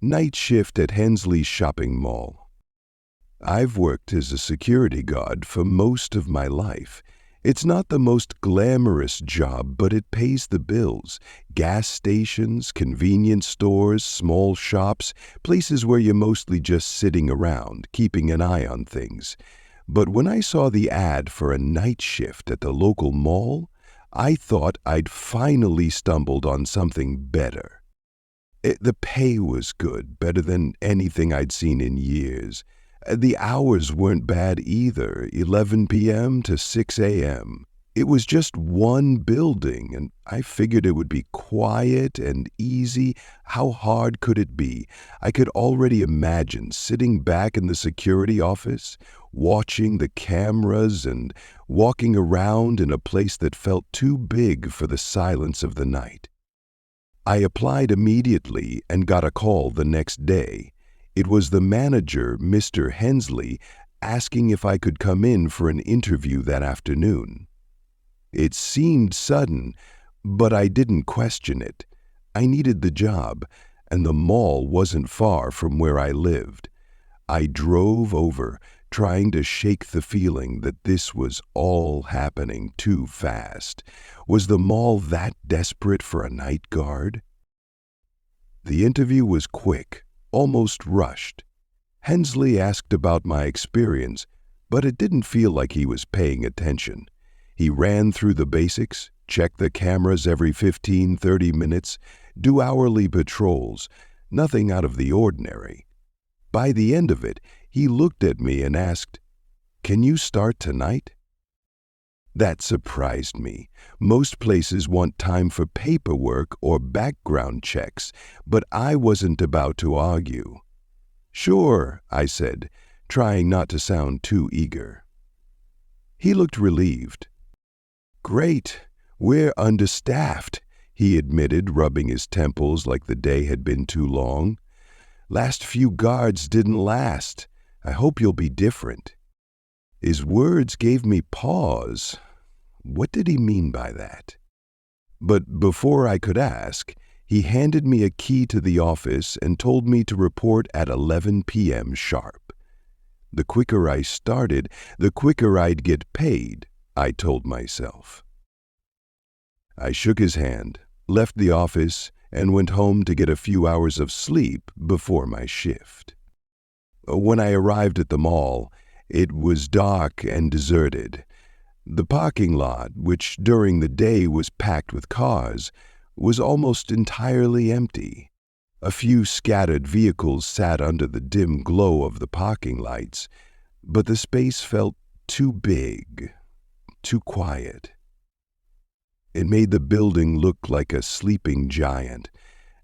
Nightshift at Hensley's shopping mall. I've worked as a security guard for most of my life. It's not the most glamorous job, but it pays the bills. Gas stations, convenience stores, small shops, places where you're mostly just sitting around, keeping an eye on things. But when I saw the ad for a night shift at the local mall, I thought I'd finally stumbled on something better. The pay was good, better than anything I'd seen in years. The hours weren't bad either, 11 p.m. to 6 a.m. It was just one building, and I figured it would be quiet and easy. How hard could it be? I could already imagine sitting back in the security office, watching the cameras and walking around in a place that felt too big for the silence of the night. I applied immediately and got a call the next day. It was the manager, Mr. Hensley, asking if I could come in for an interview that afternoon. It seemed sudden, but I didn't question it. I needed the job, and the mall wasn't far from where I lived. I drove over, trying to shake the feeling that this was all happening too fast. Was the mall that desperate for a night guard? The interview was quick, almost rushed. Hensley asked about my experience, but it didn't feel like he was paying attention. He ran through the basics, checked the cameras every 15-30 minutes, do hourly patrols, nothing out of the ordinary. By the end of it, he looked at me and asked, "Can you start tonight?" That surprised me. Most places want time for paperwork or background checks, but I wasn't about to argue. "Sure," I said, trying not to sound too eager. He looked relieved. "Great, we're understaffed," he admitted, rubbing his temples like the day had been too long. "Last few guards didn't last. I hope you'll be different." His words gave me pause. What did he mean by that? But before I could ask, he handed me a key to the office and told me to report at 11 p.m. sharp. The quicker I started, the quicker I'd get paid, I told myself. I shook his hand, left the office, and went home to get a few hours of sleep before my shift. When I arrived at the mall, it was dark and deserted. The parking lot, which during the day was packed with cars, was almost entirely empty. A few scattered vehicles sat under the dim glow of the parking lights, but the space felt too big, too quiet. It made the building look like a sleeping giant,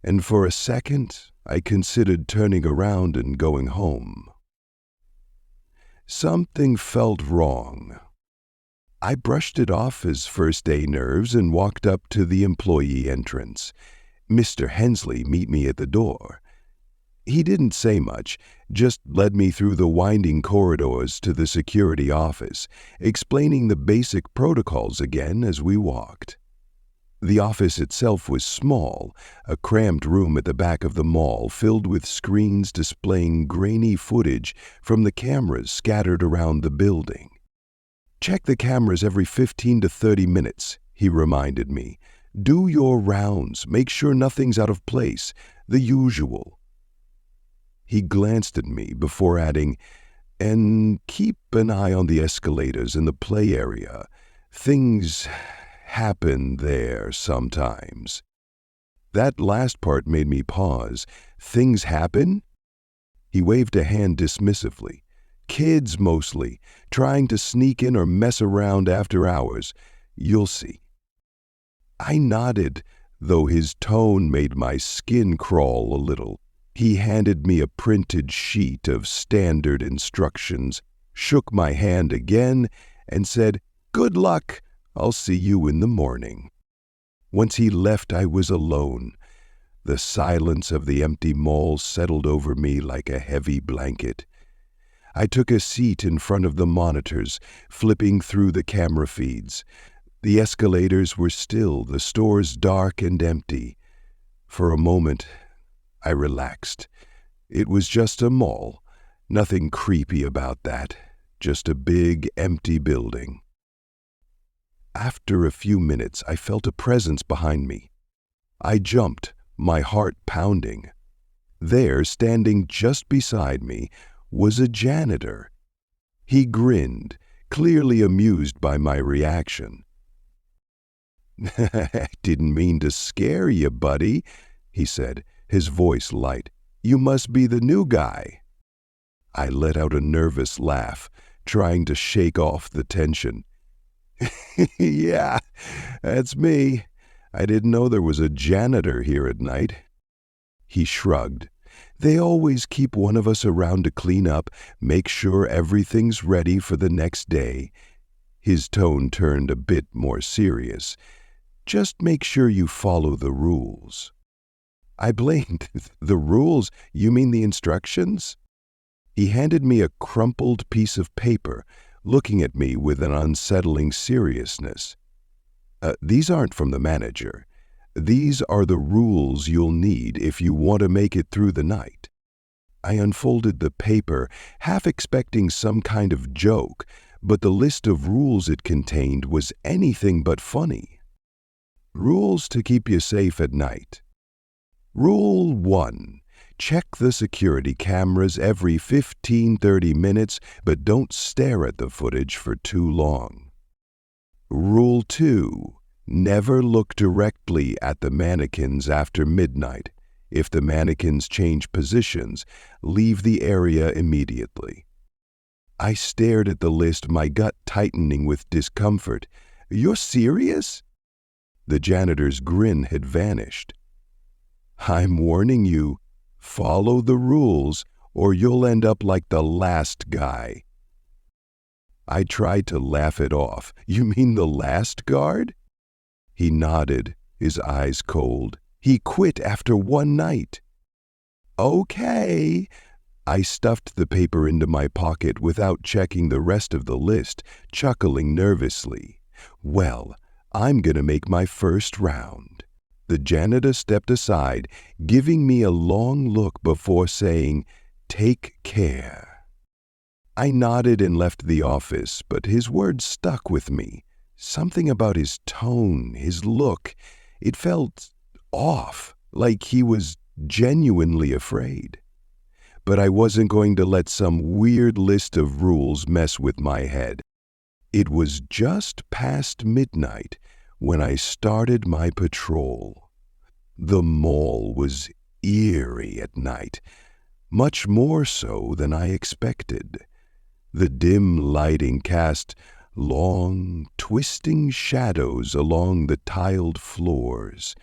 and for a second I considered turning around and going home. Something felt wrong. I brushed it off as first-day nerves and walked up to the employee entrance. Mr. Hensley met me at the door. He didn't say much, just led me through the winding corridors to the security office, explaining the basic protocols again as we walked. The office itself was small, a cramped room at the back of the mall filled with screens displaying grainy footage from the cameras scattered around the building. "Check the cameras every 15 to 30 minutes, he reminded me. "Do your rounds, make sure nothing's out of place, the usual." He glanced at me before adding, "And keep an eye on the escalators in the play area. Things happen there sometimes." That last part made me pause. Things happen? He waved a hand dismissively. "Kids mostly, trying to sneak in or mess around after hours. You'll see." I nodded, though his tone made my skin crawl a little. He handed me a printed sheet of standard instructions, shook my hand again, and said, "Good luck. I'll see you in the morning." Once he left, I was alone. The silence of the empty mall settled over me like a heavy blanket. I took a seat in front of the monitors, flipping through the camera feeds. The escalators were still, the stores dark and empty. For a moment, I relaxed. It was just a mall. Nothing creepy about that. Just a big, empty building. After a few minutes, I felt a presence behind me. I jumped, my heart pounding. There, standing just beside me, was a janitor. He grinned, clearly amused by my reaction. "I didn't mean to scare you, buddy," he said, his voice light. "You must be the new guy." I let out a nervous laugh, trying to shake off the tension. "Yeah, that's me. I didn't know there was a janitor here at night." He shrugged. "They always keep one of us around to clean up, make sure everything's ready for the next day." His tone turned a bit more serious. "Just make sure you follow the rules." I blinked. "The rules? You mean the instructions?" He handed me a crumpled piece of paper, looking at me with an unsettling seriousness. These aren't from the manager. These are the rules you'll need if you want to make it through the night." I unfolded the paper, half expecting some kind of joke, but the list of rules it contained was anything but funny. Rules to keep you safe at night. Rule 1. Check the security cameras every 15-30 minutes, but don't stare at the footage for too long. Rule 2. Never look directly at the mannequins after midnight. If the mannequins change positions, leave the area immediately. I stared at the list, my gut tightening with discomfort. "You're serious?" The janitor's grin had vanished. "I'm warning you. Follow the rules, or you'll end up like the last guy." I tried to laugh it off. "You mean the last guard?" He nodded, his eyes cold. "He quit after one night." "Okay." I stuffed the paper into my pocket without checking the rest of the list, chuckling nervously. "Well, I'm gonna make my first round." The janitor stepped aside, giving me a long look before saying, "Take care." I nodded and left the office, but his words stuck with me. Something about his tone, his look, it felt off, like he was genuinely afraid. But I wasn't going to let some weird list of rules mess with my head. It was just past midnight when I started my patrol. The mall was eerie at night, much more so than I expected. The dim lighting cast long, twisting shadows along the tiled floors.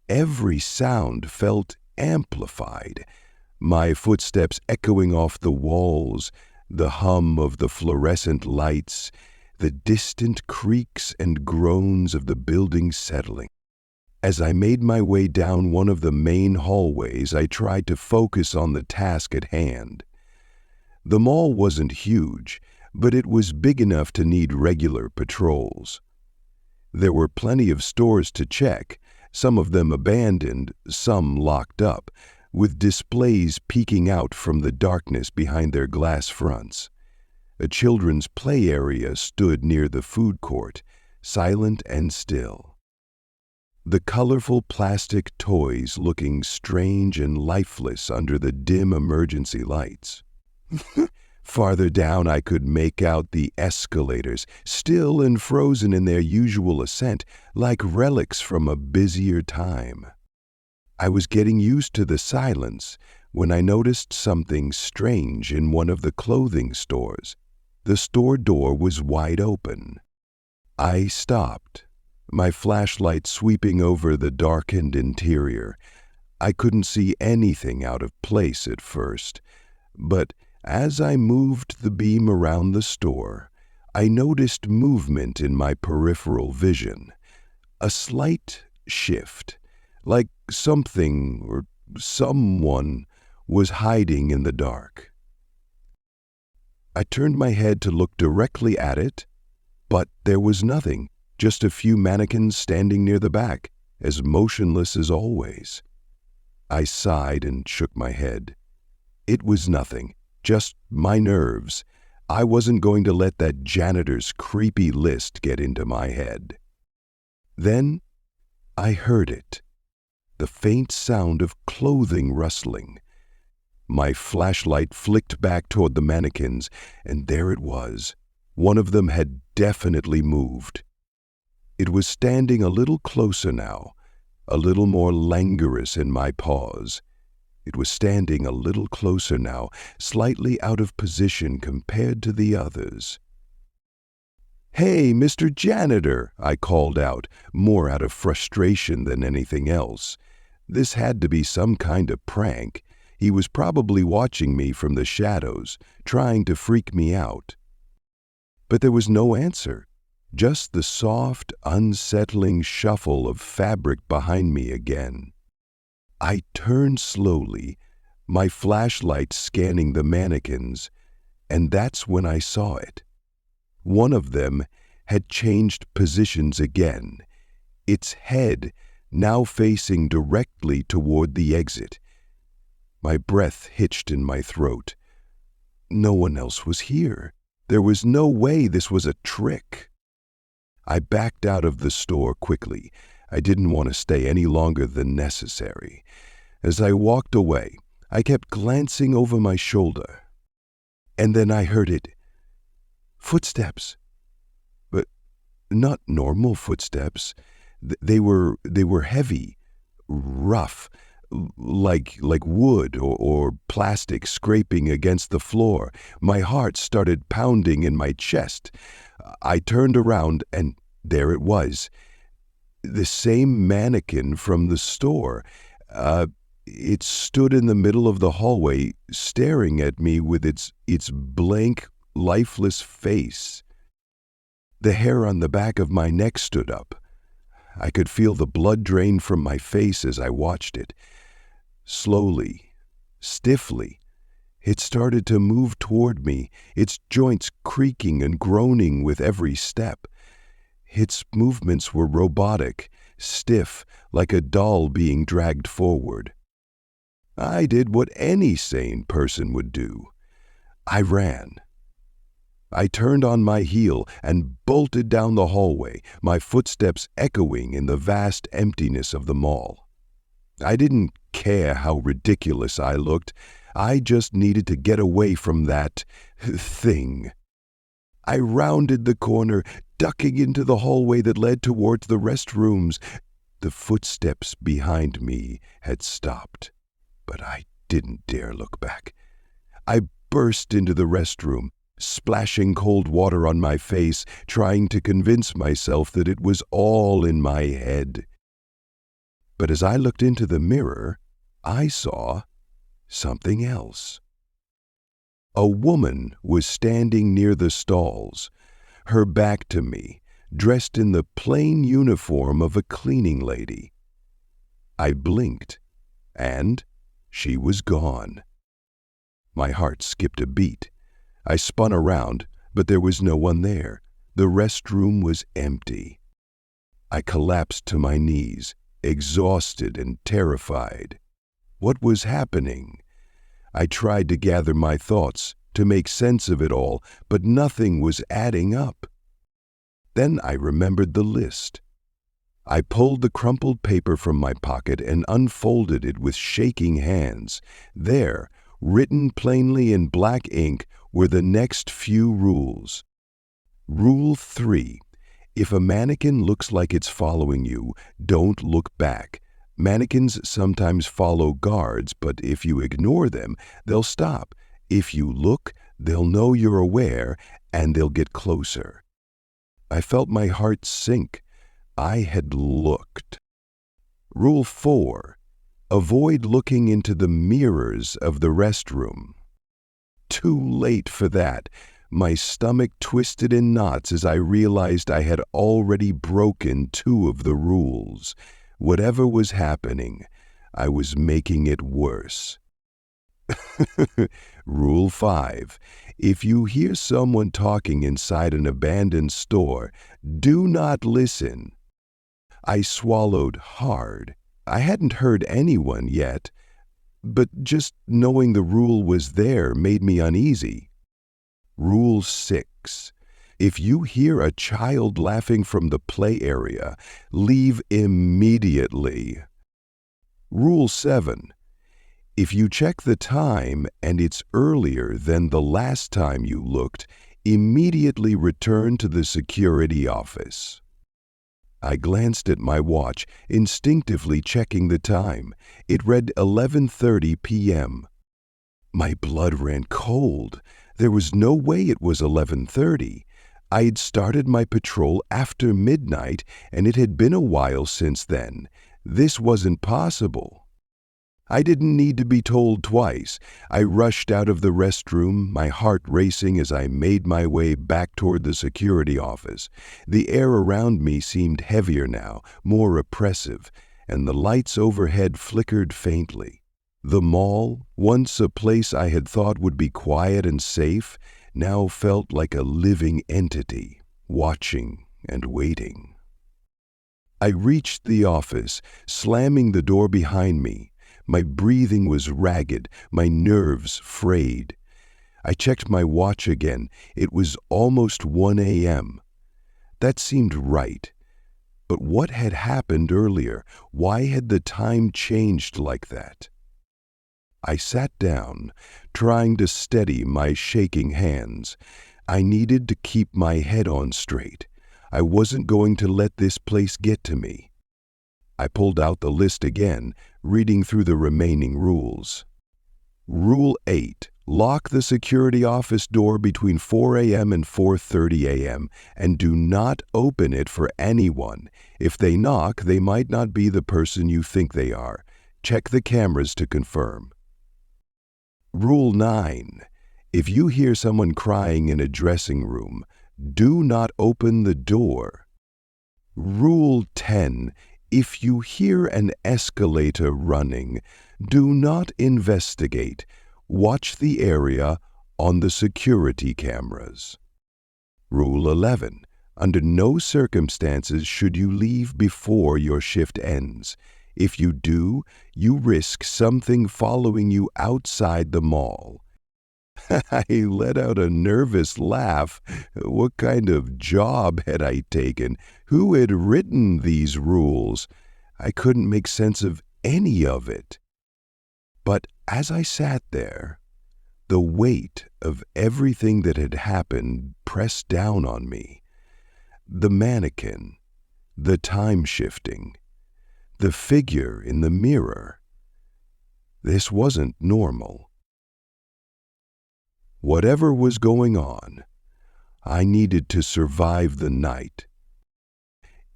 Every sound felt amplified, my footsteps echoing off the walls, the hum of the fluorescent lights, the distant creaks and groans of the building settling. As I made my way down one of the main hallways, I tried to focus on the task at hand. The mall wasn't huge, but it was big enough to need regular patrols. There were plenty of stores to check, some of them abandoned, some locked up, with displays peeking out from the darkness behind their glass fronts. A children's play area stood near the food court, silent and still. The colorful plastic toys looking strange and lifeless under the dim emergency lights. Farther down, I could make out the escalators, still and frozen in their usual ascent, like relics from a busier time. I was getting used to the silence when I noticed something strange in one of the clothing stores. The store door was wide open. I stopped, my flashlight sweeping over the darkened interior. I couldn't see anything out of place at first, but as I moved the beam around the store, I noticed movement in my peripheral vision, a slight shift, like something or someone was hiding in the dark. I turned my head to look directly at it, but there was nothing, just a few mannequins standing near the back, as motionless as always. I sighed and shook my head. It was nothing, just my nerves. I wasn't going to let that janitor's creepy list get into my head. Then I heard it, the faint sound of clothing rustling. My flashlight flicked back toward the mannequins, and there it was. One of them had definitely moved. It was standing a little closer now, a little more languorous in my paws. It was standing a little closer now, slightly out of position compared to the others. "Hey, Mr. Janitor," I called out, more out of frustration than anything else. This had to be some kind of prank. He was probably watching me from the shadows, trying to freak me out. But there was no answer, just the soft, unsettling shuffle of fabric behind me again. I turned slowly, my flashlight scanning the mannequins, and that's when I saw it. One of them had changed positions again, its head now facing directly toward the exit. My breath hitched in my throat. No one else was here. There was no way this was a trick. I backed out of the store quickly. I didn't want to stay any longer than necessary. As I walked away, I kept glancing over my shoulder. And then I heard it. Footsteps. But not normal footsteps. They were heavy, rough, like wood or plastic scraping against the floor. My heart started pounding in my chest. I turned around, and there it was. The same mannequin from the store. It stood in the middle of the hallway, staring at me with its blank, lifeless face. The hair on the back of my neck stood up. I could feel the blood drain from my face as I watched it. Slowly, stiffly, it started to move toward me, its joints creaking and groaning with every step. Its movements were robotic, stiff, like a doll being dragged forward. I did what any sane person would do. I ran. I turned on my heel and bolted down the hallway, my footsteps echoing in the vast emptiness of the mall. I didn't care how ridiculous I looked. I just needed to get away from that thing. I rounded the corner, ducking into the hallway that led towards the restrooms. The footsteps behind me had stopped, but I didn't dare look back. I burst into the restroom, splashing cold water on my face, trying to convince myself that it was all in my head. But as I looked into the mirror, I saw something else. A woman was standing near the stalls, her back to me, dressed in the plain uniform of a cleaning lady. I blinked, and she was gone. My heart skipped a beat. I spun around, but there was no one there. The restroom was empty. I collapsed to my knees, exhausted and terrified. What was happening? I tried to gather my thoughts, to make sense of it all, but nothing was adding up. Then I remembered the list. I pulled the crumpled paper from my pocket and unfolded it with shaking hands. There, written plainly in black ink, were the next few rules. Rule 3. If a mannequin looks like it's following you, don't look back. Mannequins sometimes follow guards, but if you ignore them, they'll stop. If you look, they'll know you're aware, and they'll get closer. I felt my heart sink. I had looked. Rule 4. Avoid looking into the mirrors of the restroom. Too late for that. My stomach twisted in knots as I realized I had already broken 2 of the rules. Whatever was happening, I was making it worse. Rule 5. If you hear someone talking inside an abandoned store, do not listen. I swallowed hard. I hadn't heard anyone yet, but just knowing the rule was there made me uneasy. Rule 6. If you hear a child laughing from the play area, leave immediately. Rule 7. If you check the time and it's earlier than the last time you looked, immediately return to the security office. I glanced at my watch, instinctively checking the time. It read 11:30 p.m. My blood ran cold. There was no way it was 11:30. I had started my patrol after midnight, and it had been a while since then. This wasn't possible. I didn't need to be told twice. I rushed out of the restroom, my heart racing as I made my way back toward the security office. The air around me seemed heavier now, more oppressive, and the lights overhead flickered faintly. The mall, once a place I had thought would be quiet and safe, now felt like a living entity, watching and waiting. I reached the office, slamming the door behind me. My breathing was ragged, my nerves frayed. I checked my watch again. It was almost 1 a.m. That seemed right. But what had happened earlier? Why had the time changed like that? I sat down, trying to steady my shaking hands. I needed to keep my head on straight. I wasn't going to let this place get to me. I pulled out the list again, reading through the remaining rules. Rule 8. Lock the security office door between 4 a.m. and 4:30 a.m. and do not open it for anyone. If they knock, they might not be the person you think they are. Check the cameras to confirm. Rule 9. If you hear someone crying in a dressing room, do not open the door. Rule 10. If you hear an escalator running, do not investigate. Watch the area on the security cameras. Rule 11. Under no circumstances should you leave before your shift ends. If you do, you risk something following you outside the mall. I let out a nervous laugh. What kind of job had I taken? Who had written these rules? I couldn't make sense of any of it. But as I sat there, the weight of everything that had happened pressed down on me. The mannequin, the time shifting, the figure in the mirror. This wasn't normal. Whatever was going on, I needed to survive the night.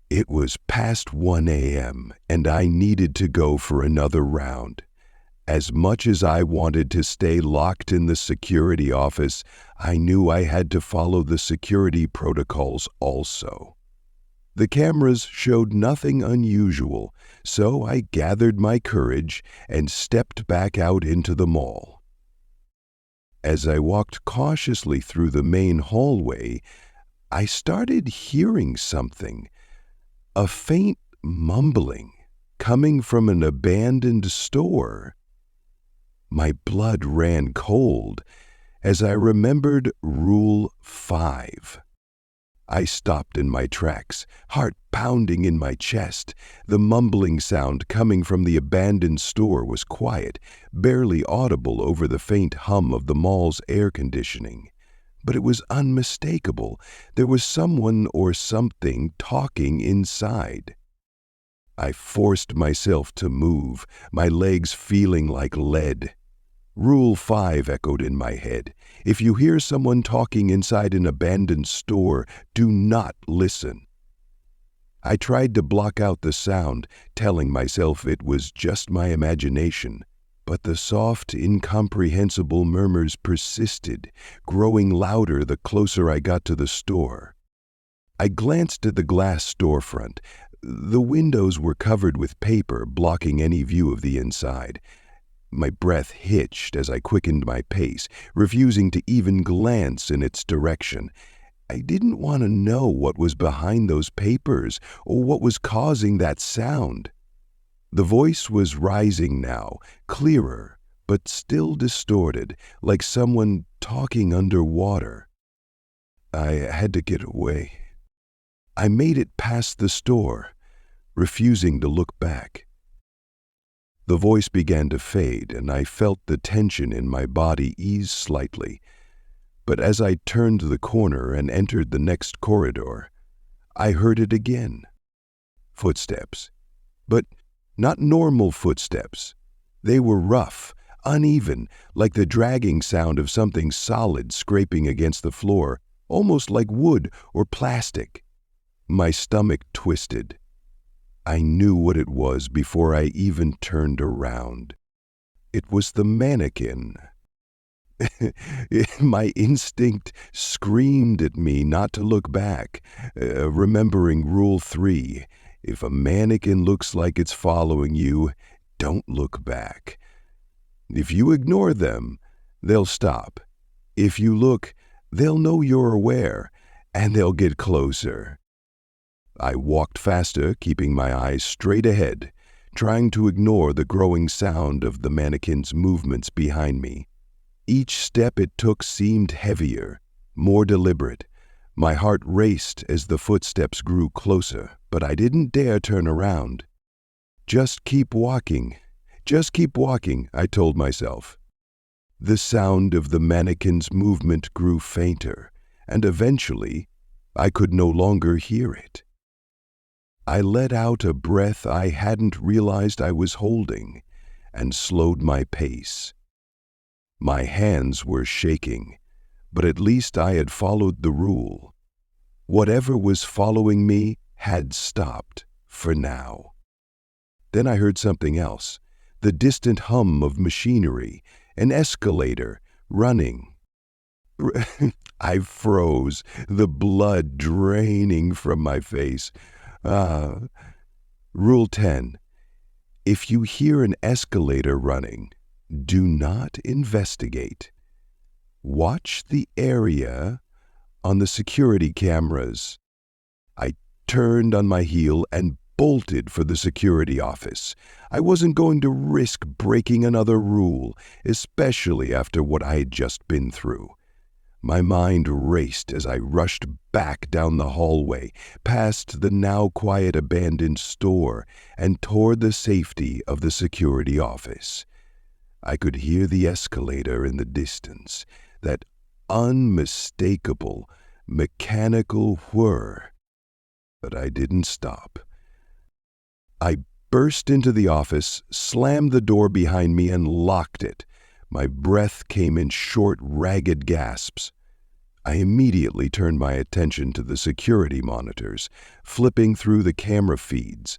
It was past 1 a.m., and I needed to go for another round. As much as I wanted to stay locked in the security office, I knew I had to follow the security protocols also. The cameras showed nothing unusual, so I gathered my courage and stepped back out into the mall. As I walked cautiously through the main hallway, I started hearing something, a faint mumbling coming from an abandoned store. My blood ran cold as I remembered Rule 5. I stopped in my tracks, heart pounding in my chest. The mumbling sound coming from the abandoned store was quiet, barely audible over the faint hum of the mall's air conditioning. But it was unmistakable. There was someone or something talking inside. I forced myself to move, my legs feeling like lead. Rule 5 echoed in my head. If you hear someone talking inside an abandoned store, do not listen. I tried to block out the sound, telling myself it was just my imagination, but the soft, incomprehensible murmurs persisted, growing louder the closer I got to the store. I glanced at the glass storefront. The windows were covered with paper, blocking any view of the inside. My breath hitched as I quickened my pace, refusing to even glance in its direction. I didn't want to know what was behind those papers or what was causing that sound. The voice was rising now, clearer, but still distorted, like someone talking underwater. I had to get away. I made it past the store, refusing to look back. The voice began to fade, and I felt the tension in my body ease slightly. But as I turned the corner and entered the next corridor, I heard it again. Footsteps. But not normal footsteps. They were rough, uneven, like the dragging sound of something solid scraping against the floor, almost like wood or plastic. My stomach twisted. I knew what it was before I even turned around. It was the mannequin. My instinct screamed at me not to look back, remembering Rule 3. If a mannequin looks like it's following you, don't look back. If you ignore them, they'll stop. If you look, they'll know you're aware, and they'll get closer. I walked faster, keeping my eyes straight ahead, trying to ignore the growing sound of the mannequin's movements behind me. Each step it took seemed heavier, more deliberate. My heart raced as the footsteps grew closer, but I didn't dare turn around. Just keep walking, I told myself. The sound of the mannequin's movement grew fainter, and eventually I could no longer hear it. I let out a breath I hadn't realized I was holding, and slowed my pace. My hands were shaking, but at least I had followed the rule. Whatever was following me had stopped, for now. Then I heard something else, the distant hum of machinery, an escalator, running. I froze, the blood draining from my face. Rule 10. If you hear an escalator running, do not investigate. Watch the area on the security cameras. I turned on my heel and bolted for the security office. I wasn't going to risk breaking another rule, especially after what I had just been through. My mind raced as I rushed back down the hallway, past the now quiet abandoned store, and toward the safety of the security office. I could hear the escalator in the distance, that unmistakable, mechanical whir. But I didn't stop. I burst into the office, slammed the door behind me, and locked it. My breath came in short, ragged gasps. I immediately turned my attention to the security monitors, flipping through the camera feeds.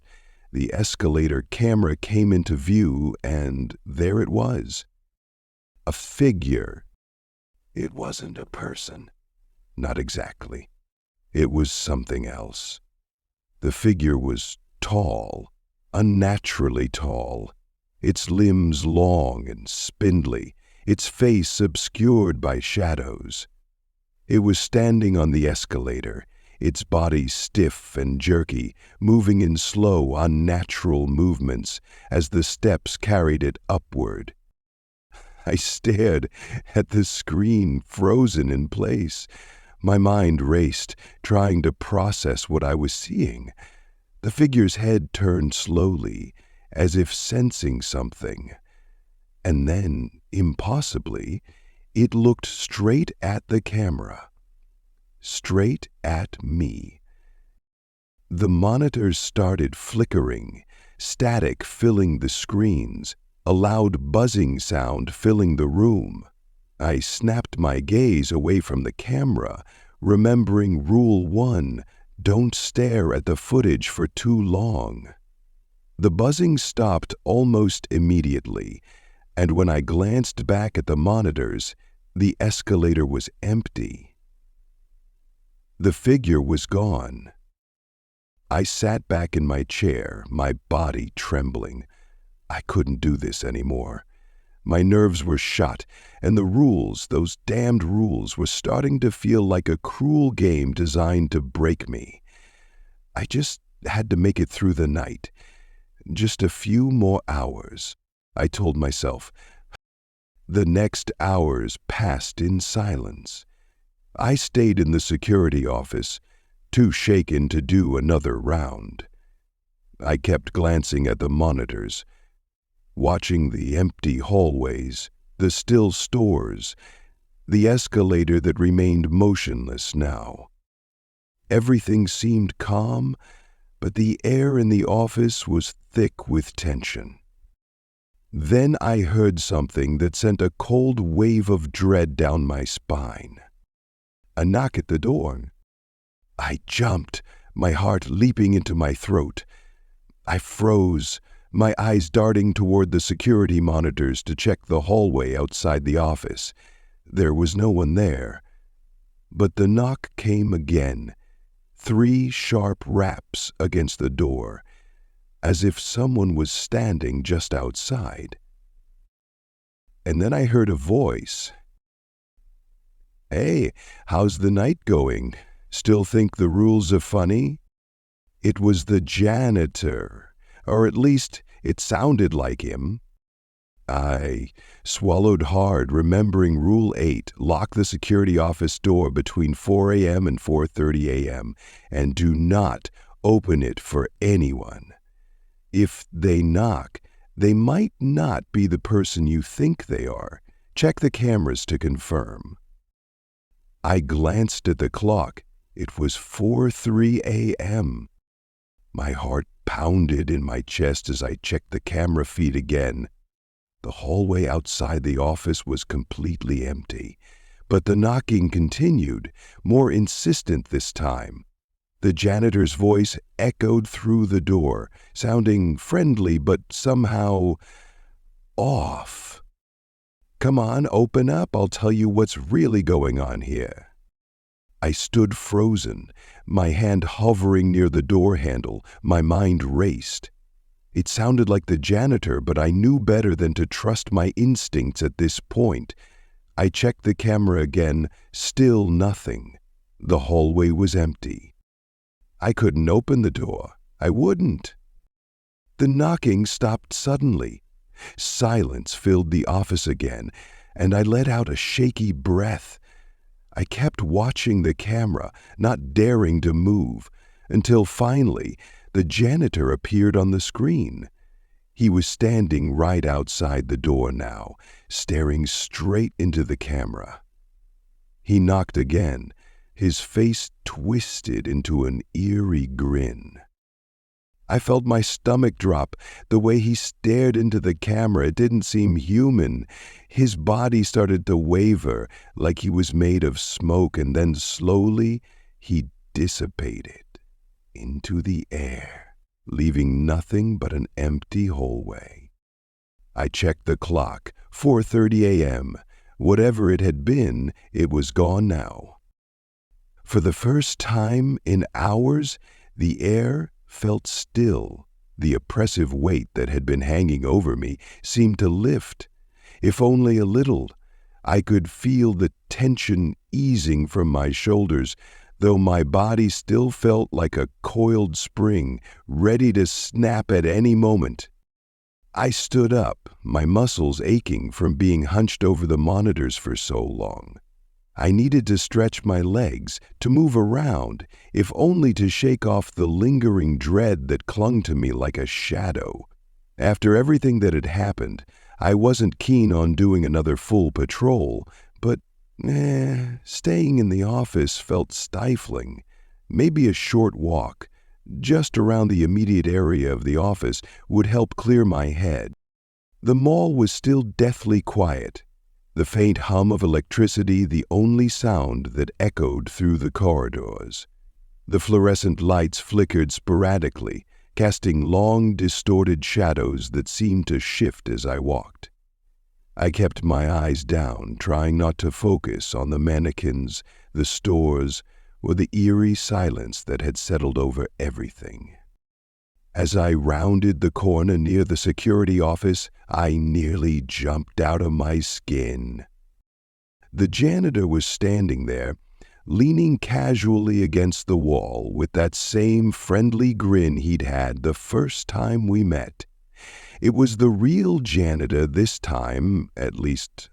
The escalator camera came into view, and there it was. A figure. It wasn't a person. Not exactly. It was something else. The figure was tall, unnaturally tall, its limbs long and spindly, its face obscured by shadows. It was standing on the escalator, its body stiff and jerky, moving in slow, unnatural movements as the steps carried it upward. I stared at the screen, frozen in place. My mind raced, trying to process what I was seeing. The figure's head turned slowly, as if sensing something. And then, impossibly, it looked straight at the camera. Straight at me. The monitors started flickering, static filling the screens, a loud buzzing sound filling the room. I snapped my gaze away from the camera, remembering Rule 1, don't stare at the footage for too long. The buzzing stopped almost immediately, and when I glanced back at the monitors, the escalator was empty. The figure was gone. I sat back in my chair, my body trembling. I couldn't do this anymore. My nerves were shot, and the rules, those damned rules, were starting to feel like a cruel game designed to break me. I just had to make it through the night. Just a few more hours, I told myself. The next hours passed in silence. I stayed in the security office, too shaken to do another round. I kept glancing at the monitors, watching the empty hallways, the still stores, the escalator that remained motionless now. Everything seemed calm, but the air in the office was thick with tension. Then I heard something that sent a cold wave of dread down my spine. A knock at the door. I jumped, my heart leaping into my throat. I froze, my eyes darting toward the security monitors to check the hallway outside the office. There was no one there. But the knock came again, 3 sharp raps against the door, as if someone was standing just outside. And then I heard a voice. "Hey, how's the night going? Still think the rules are funny?" It was the janitor, or at least it sounded like him. I swallowed hard, remembering Rule 8, lock the security office door between 4 a.m. and 4:30 a.m., and do not open it for anyone. If they knock, they might not be the person you think they are. Check the cameras to confirm. I glanced at the clock. It was 4:03 a.m. My heart pounded in my chest as I checked the camera feed again. The hallway outside the office was completely empty, but the knocking continued, more insistent this time. The janitor's voice echoed through the door, sounding friendly but somehow off. "Come on, open up. I'll tell you what's really going on here." I stood frozen, my hand hovering near the door handle, my mind raced. It sounded like the janitor, but I knew better than to trust my instincts at this point. I checked the camera again, still nothing. The hallway was empty. I couldn't open the door. I wouldn't. The knocking stopped suddenly. Silence filled the office again, and I let out a shaky breath. I kept watching the camera, not daring to move, until finally the janitor appeared on the screen. He was standing right outside the door now, staring straight into the camera. He knocked again, his face twisted into an eerie grin. I felt my stomach drop. The way he stared into the camera, it didn't seem human. His body started to waver, like he was made of smoke, and then slowly he dissipated into the air, leaving nothing but an empty hallway. I checked the clock, 4:30 a.m. Whatever it had been, it was gone now. For the first time in hours, the air felt still. The oppressive weight that had been hanging over me seemed to lift, if only a little. I could feel the tension easing from my shoulders, though my body still felt like a coiled spring, ready to snap at any moment. I stood up, my muscles aching from being hunched over the monitors for so long. I needed to stretch my legs, to move around, if only to shake off the lingering dread that clung to me like a shadow. After everything that had happened, I wasn't keen on doing another full patrol, but staying in the office felt stifling. Maybe a short walk, just around the immediate area of the office, would help clear my head. The mall was still deathly quiet, the faint hum of electricity the only sound that echoed through the corridors. The fluorescent lights flickered sporadically, casting long, distorted shadows that seemed to shift as I walked. I kept my eyes down, trying not to focus on the mannequins, the stores, or the eerie silence that had settled over everything. As I rounded the corner near the security office, I nearly jumped out of my skin. The janitor was standing there, leaning casually against the wall with that same friendly grin he'd had the first time we met. It was the real janitor this time, at least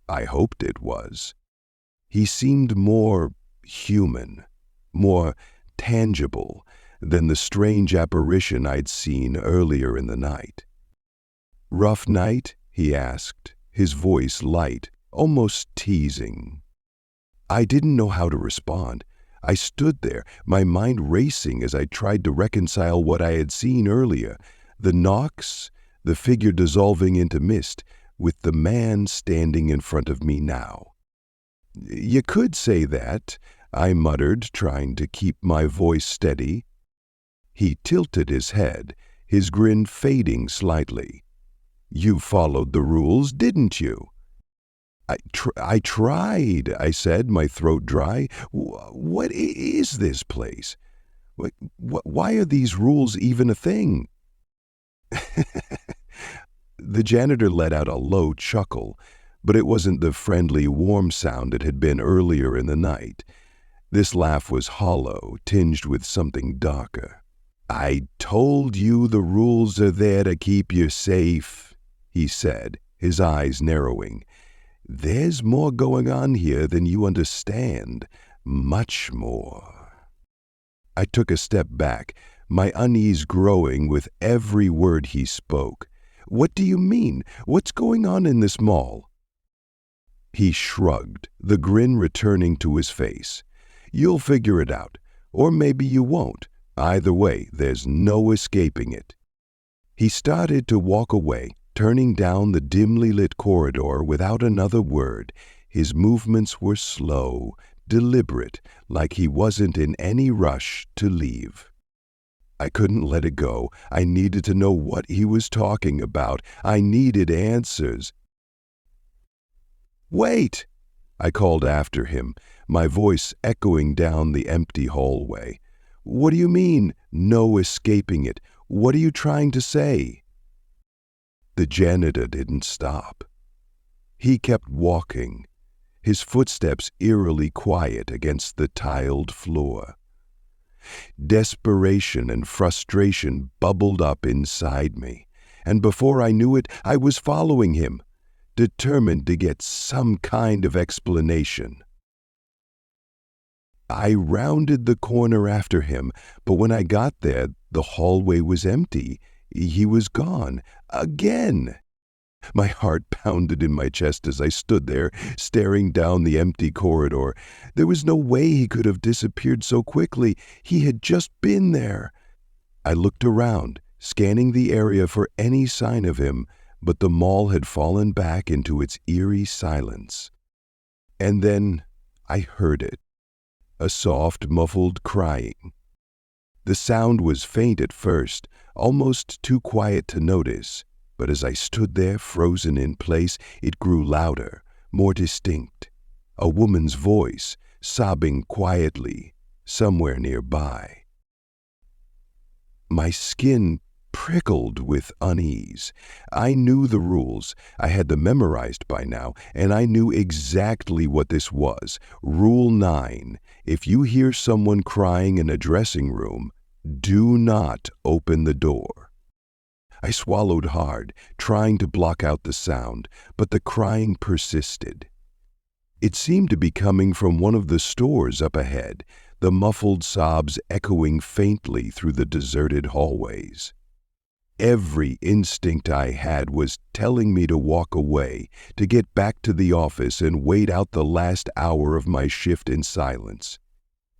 I hoped it was. He seemed more human, more tangible than the strange apparition I'd seen earlier in the night. "Rough night?" he asked, his voice light, almost teasing. I didn't know how to respond. I stood there, my mind racing as I tried to reconcile what I had seen earlier, the knocks, the figure dissolving into mist, with the man standing in front of me now. "You could say that," I muttered, trying to keep my voice steady. He tilted his head, his grin fading slightly. "You followed the rules, didn't you?" I tried," I said, my throat dry. What is this place? Why are these rules even a thing?" The janitor let out a low chuckle, but it wasn't the friendly, warm sound it had been earlier in the night. This laugh was hollow, tinged with something darker. "I told you the rules are there to keep you safe," he said, his eyes narrowing. "There's more going on here than you understand. Much more." I took a step back, my unease growing with every word he spoke. "What do you mean? What's going on in this mall?" He shrugged, the grin returning to his face. "You'll figure it out. Or maybe you won't. Either way, there's no escaping it." He started to walk away, turning down the dimly lit corridor without another word. His movements were slow, deliberate, like he wasn't in any rush to leave. I couldn't let it go. I needed to know what he was talking about. I needed answers. "Wait!" I called after him, my voice echoing down the empty hallway. "What do you mean, no escaping it? What are you trying to say?" The janitor didn't stop. He kept walking, his footsteps eerily quiet against the tiled floor. Desperation and frustration bubbled up inside me, and before I knew it, I was following him, determined to get some kind of explanation. I rounded the corner after him, but when I got there, the hallway was empty. He was gone. Again! My heart pounded in my chest as I stood there, staring down the empty corridor. There was no way he could have disappeared so quickly. He had just been there. I looked around, scanning the area for any sign of him, but the mall had fallen back into its eerie silence. And then I heard it, a soft, muffled crying. The sound was faint at first, almost too quiet to notice, but as I stood there frozen in place, it grew louder, more distinct. A woman's voice, sobbing quietly, somewhere nearby. My skin prickled with unease. I knew the rules. I had them memorized by now, and I knew exactly what this was. Rule 9. If you hear someone crying in a dressing room, do not open the door. I swallowed hard, trying to block out the sound, but the crying persisted. It seemed to be coming from one of the stores up ahead, the muffled sobs echoing faintly through the deserted hallways. Every instinct I had was telling me to walk away, to get back to the office and wait out the last hour of my shift in silence.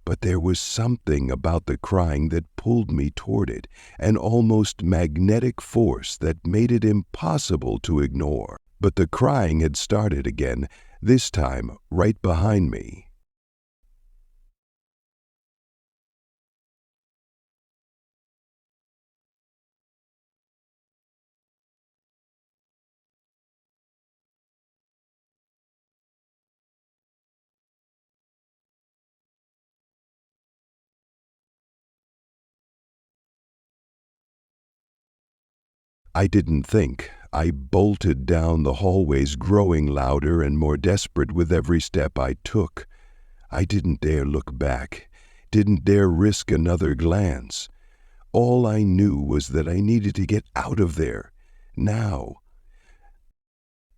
But there was something about the crying that pulled me toward it, an almost magnetic force that made it impossible to ignore. But the crying had started again, this time right behind me. I didn't think. I bolted down the hallways, growing louder and more desperate with every step I took. I didn't dare look back, didn't dare risk another glance. All I knew was that I needed to get out of there, now.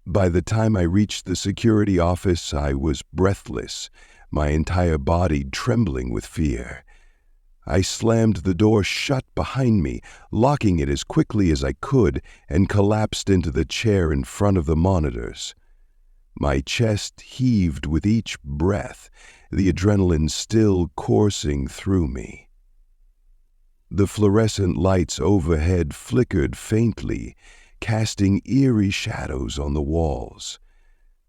By the time I reached the security office, I was breathless, my entire body trembling with fear. I slammed the door shut behind me, locking it as quickly as I could, and collapsed into the chair in front of the monitors. My chest heaved with each breath, the adrenaline still coursing through me. The fluorescent lights overhead flickered faintly, casting eerie shadows on the walls.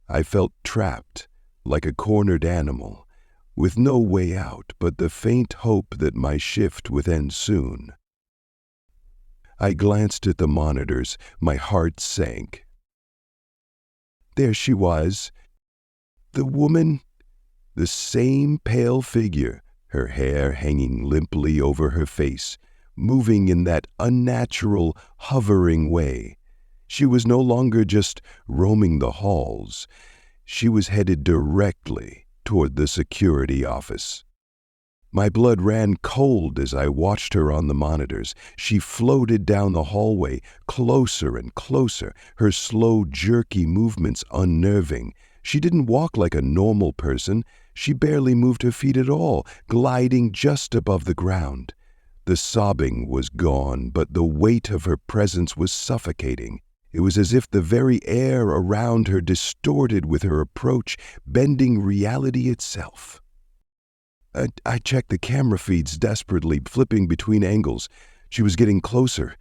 I felt trapped, like a cornered animal, with no way out but the faint hope that my shift would end soon. I glanced at the monitors, my heart sank. There she was, the woman, the same pale figure, her hair hanging limply over her face, moving in that unnatural, hovering way. She was no longer just roaming the halls. She was headed directly toward the security office. My blood ran cold as I watched her on the monitors. She floated down the hallway, closer and closer, her slow, jerky movements unnerving. She didn't walk like a normal person. She barely moved her feet at all, gliding just above the ground. The sobbing was gone, but the weight of her presence was suffocating. It was as if the very air around her distorted with her approach, bending reality itself. I checked the camera feeds desperately, flipping between angles. She was getting closer.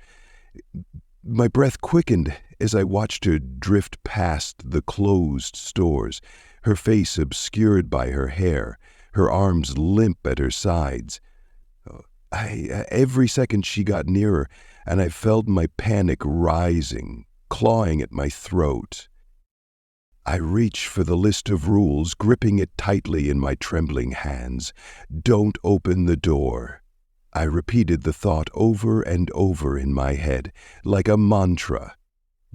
My breath quickened as I watched her drift past the closed stores, her face obscured by her hair, her arms limp at her sides. Every second she got nearer, and I felt my panic rising, clawing at my throat. I reached for the list of rules, gripping it tightly in my trembling hands. Don't open the door. I repeated the thought over and over in my head, like a mantra.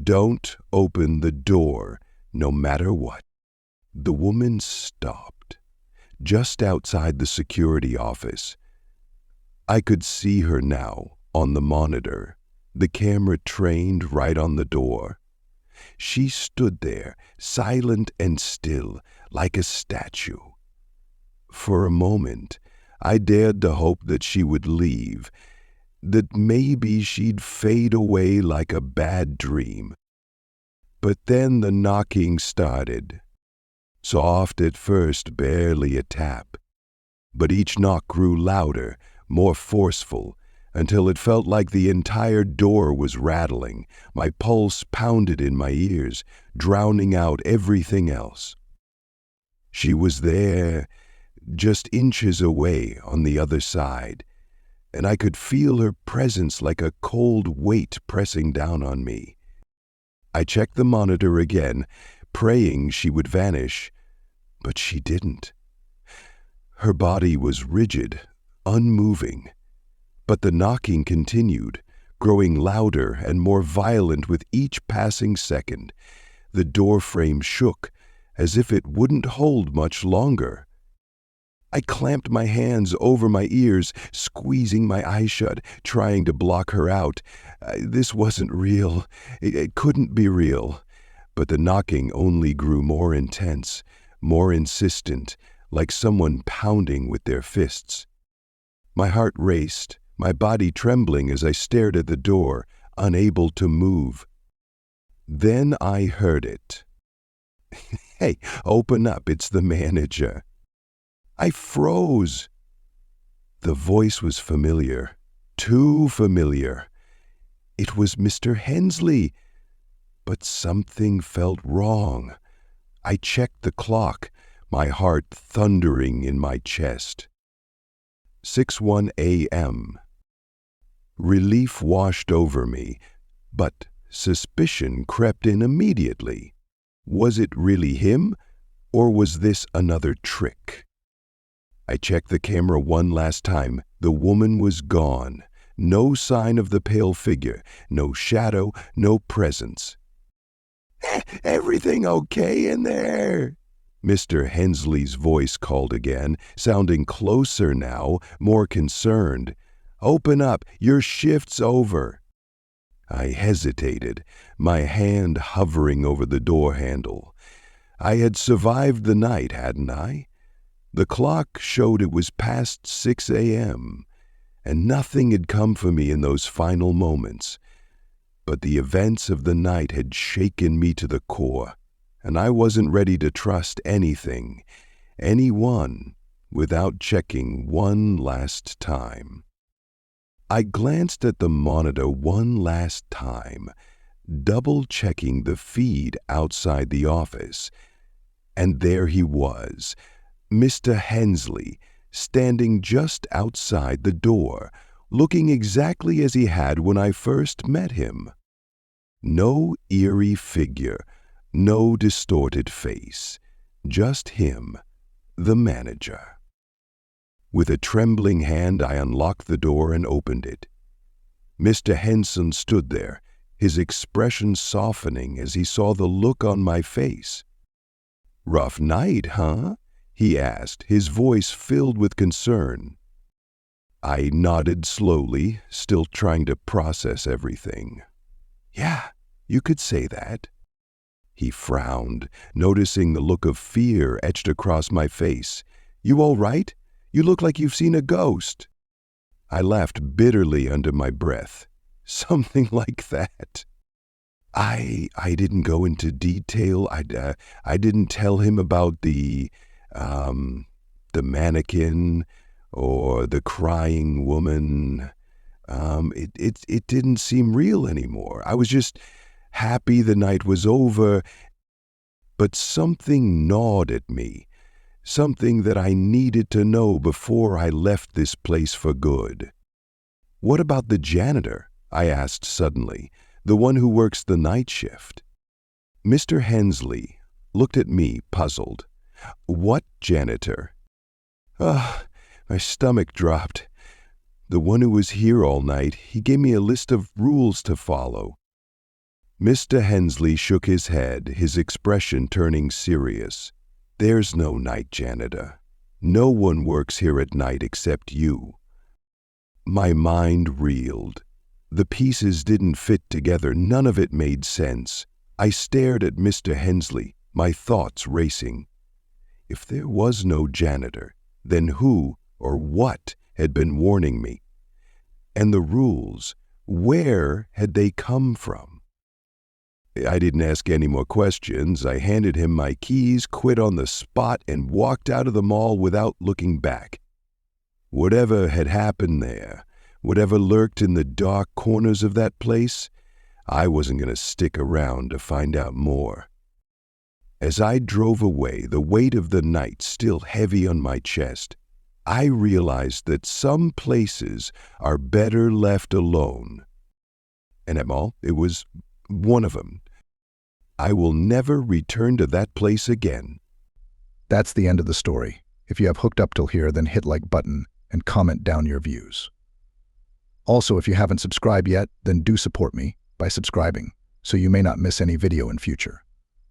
Don't open the door, no matter what. The woman stopped, just outside the security office. I could see her now on the monitor, the camera trained right on the door. She stood there, silent and still, like a statue. For a moment, I dared to hope that she would leave, that maybe she'd fade away like a bad dream. But then the knocking started. Soft at first, barely a tap. But each knock grew louder, more forceful, until it felt like the entire door was rattling. My pulse pounded in my ears, drowning out everything else. She was there, just inches away on the other side, and I could feel her presence like a cold weight pressing down on me. I checked the monitor again, praying she would vanish, but she didn't. Her body was rigid, unmoving. But the knocking continued, growing louder and more violent with each passing second. The door frame shook, as if it wouldn't hold much longer. I clamped my hands over my ears, squeezing my eyes shut, trying to block her out. This wasn't real. It couldn't be real. But the knocking only grew more intense, more insistent, like someone pounding with their fists. My heart raced, my body trembling as I stared at the door, unable to move. Then I heard it. Hey, open up, it's the manager. I froze. The voice was familiar, too familiar. It was Mr. Hensley. But something felt wrong. I checked the clock, my heart thundering in my chest. 6:01 a.m. Relief washed over me, but suspicion crept in immediately. Was it really him, or was this another trick? I checked the camera one last time. The woman was gone. No sign of the pale figure, no shadow, no presence. Everything okay in there? Mr. Hensley's voice called again, sounding closer now, more concerned. Open up, your shift's over. I hesitated, my hand hovering over the door handle. I had survived the night, hadn't I? The clock showed it was past 6 a.m., and nothing had come for me in those final moments. But the events of the night had shaken me to the core, and I wasn't ready to trust anything, anyone, without checking one last time. I glanced at the monitor one last time, double-checking the feed outside the office, and there he was, Mr. Hensley, standing just outside the door, looking exactly as he had when I first met him. No eerie figure, no distorted face, just him, the manager. With a trembling hand, I unlocked the door and opened it. Mr. Henson stood there, his expression softening as he saw the look on my face. "Rough night, huh?" he asked, his voice filled with concern. I nodded slowly, still trying to process everything. "Yeah, you could say that." He frowned, noticing the look of fear etched across my face. "You all right? You look like you've seen a ghost." I laughed bitterly under my breath. "Something like that." I didn't go into detail. I didn't tell him about the mannequin or the crying woman. It didn't seem real anymore. I was just happy the night was over, but something gnawed at me, something that I needed to know before I left this place for good. "What about the janitor?" I asked suddenly, "the one who works the night shift?" Mr. Hensley looked at me, puzzled. "What janitor?" My stomach dropped. "The one who was here all night. He gave me a list of rules to follow." Mr. Hensley shook his head, his expression turning serious. "There's no night janitor. No one works here at night except you." My mind reeled. The pieces didn't fit together. None of it made sense. I stared at Mr. Hensley, my thoughts racing. If there was no janitor, then who or what had been warning me? And the rules, where had they come from? I didn't ask any more questions. I handed him my keys, quit on the spot, and walked out of the mall without looking back. Whatever had happened there, whatever lurked in the dark corners of that place, I wasn't going to stick around to find out more. As I drove away, the weight of the night still heavy on my chest, I realized that some places are better left alone. And at all, it was one of them. I will never return to that place again. That's the end of the story. If you have hooked up till here, then hit like button and comment down your views. Also, if you haven't subscribed yet, then do support me by subscribing, so you may not miss any video in future.